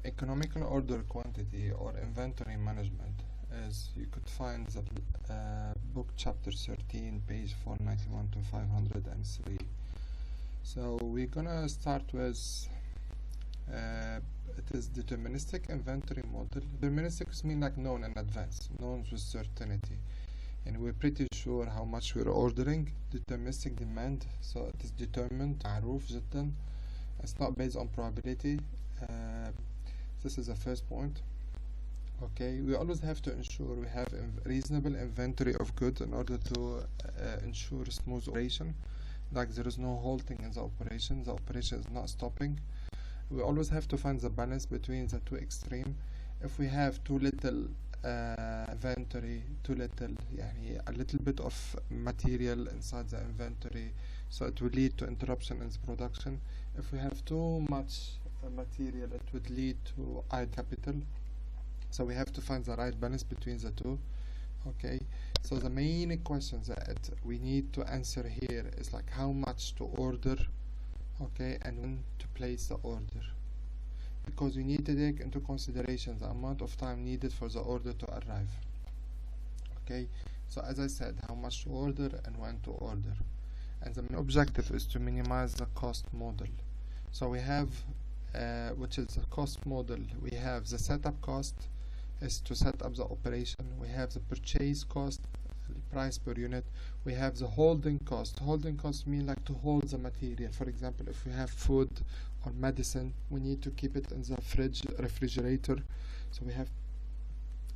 Economical order quantity or inventory management, as you could find the book chapter 13, page 491 to 503. So we're gonna start with it is deterministic inventory model. Deterministic means like known in advance, known with certainty, and we're pretty sure how much we're ordering. Deterministic demand, so it is determined, معروف جدا. It's not based on probability. This is the first point. Okay, we always have to ensure we have reasonable inventory of goods in order to ensure smooth operation. Like there is no halting in the operation is not stopping. We always have to find the balance between the two extremes. If we have too little inventory, a little bit of material inside the inventory, so it will lead to interruption in the production. If we have too much material, it would lead to idle capital. So we have to find the right balance between the two. Okay, so the main questions that we need to answer here is like how much to order, okay, and when to place the order, because we need to take into consideration the amount of time needed for the order to arrive. Okay, so as I said, how much to order and when to order, and the main objective is to minimize the cost model. So we have which is the cost model. We have the setup cost is to set up the operation. We have the purchase cost, the price per unit. We have the holding cost. Holding cost mean like to hold the material. For example, if we have food or medicine, we need to keep it in the refrigerator. So we have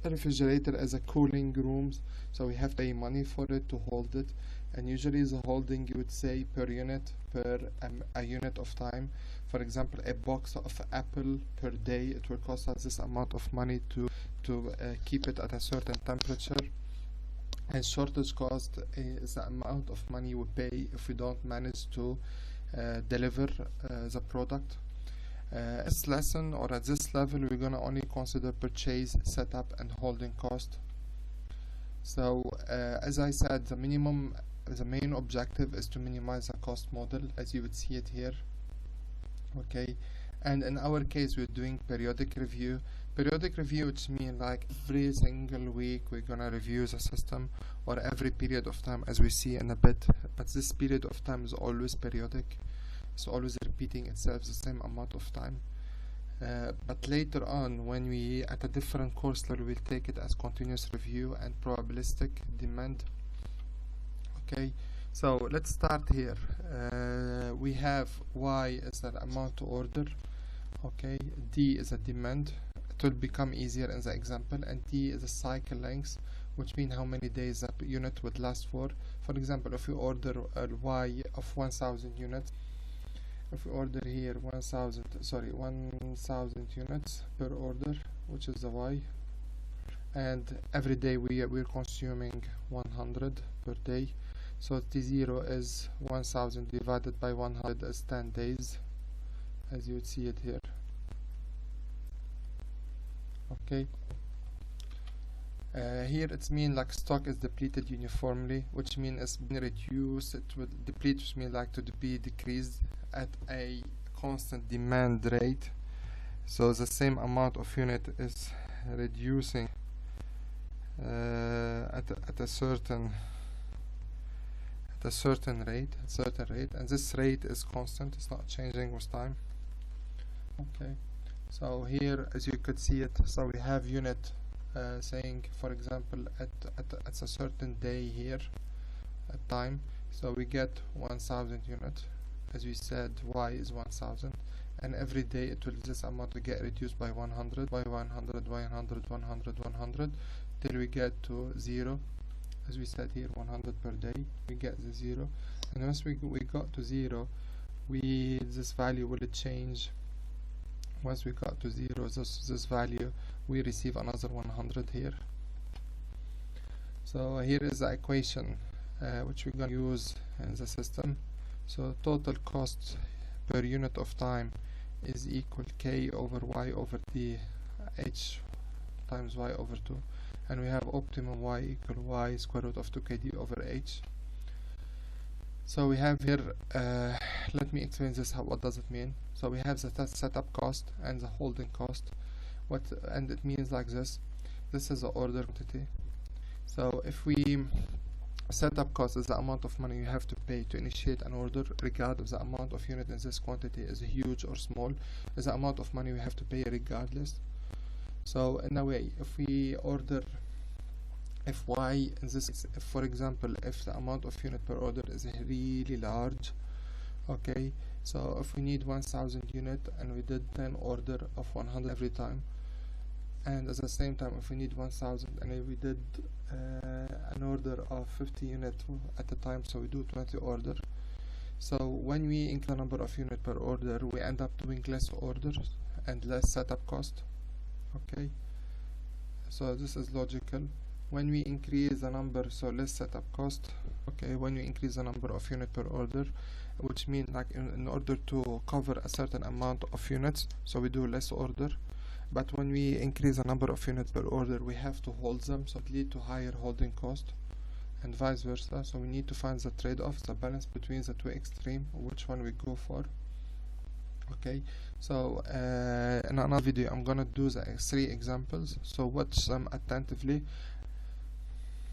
a refrigerator as a cooling rooms, so we have to pay money for it to hold it. And usually the holding, you would say, per unit, per a unit of time. For example, a box of apple per day, it will cost us this amount of money to keep it at a certain temperature. And shortage cost is the amount of money we pay if we don't manage to deliver the product. This lesson, or at this level, we're gonna only consider purchase, setup, and holding cost. So as I said, the main objective is to minimize the cost model, as you would see it here. Okay, and in our case we're doing periodic review, which means like every single week we're gonna review the system, or every period of time, as we see in a bit. But this period of time is always periodic, it's always repeating itself the same amount of time. But later on, when we at a different course level, we'll take it as continuous review and probabilistic demand. Okay, so let's start here. We have Y is the amount to order, okay, D is a demand. It will become easier in the example, and D is a cycle length, which means how many days a unit would last for. For example, if we order a Y of 1000 units, if we order here 1000 units per order, which is the Y, and every day we're consuming 100 per day, so T0 is 1000 divided by 100 is 10 days, as you would see it here. Okay, here it's mean like stock is depleted uniformly, which means it's been reduced. It would deplete, which means like to be decreased at a constant demand rate. So the same amount of unit is reducing at a certain rate, and this rate is constant, it's not changing with time. Okay, so here, as you could see it, so we have unit saying, for example, at a certain day here at time, so we get 1000 units. As we said, Y is 1000, and every day it will, this amount will get reduced by 100, by 100, 100, till we get to 0. As we said here, 100 per day, we get the 0, and once we got to 0, this value will change. Once we got to 0, this value, we receive another 100 here. So here is the equation which we're going to use in the system. So total cost per unit of time is equal K over Y over D, H times Y over 2, and we have optimum Y equal Y square root of 2KD over H. So we have here, let me explain this, what does it mean. So we have the setup cost and the holding cost. And it means like this. This is the order quantity. So if we setup cost is the amount of money you have to pay to initiate an order, regardless of the amount of unit in this quantity is huge or small, is the amount of money we have to pay regardless. So in a way, if we order, if y in this, if for example, if the amount of unit per order is really large, okay, so if we need 1000 unit and we did 10 order of 100 every time, and at the same time if we need 1000 and we did an order of 50 unit at a time, so we do 20 order. So when we increase the number of unit per order, we end up doing less orders and less setup cost. Okay, so this is logical. When we increase the number, so less setup cost. Okay, when we increase the number of unit per order, which means like in order to cover a certain amount of units, so we do less order. But when we increase the number of units per order, we have to hold them, so it leads to higher holding cost, and vice versa. So we need to find the trade-off, the balance between the two extremes, which one we go for. Okay, so in another video I'm gonna do the 3 examples, so watch them attentively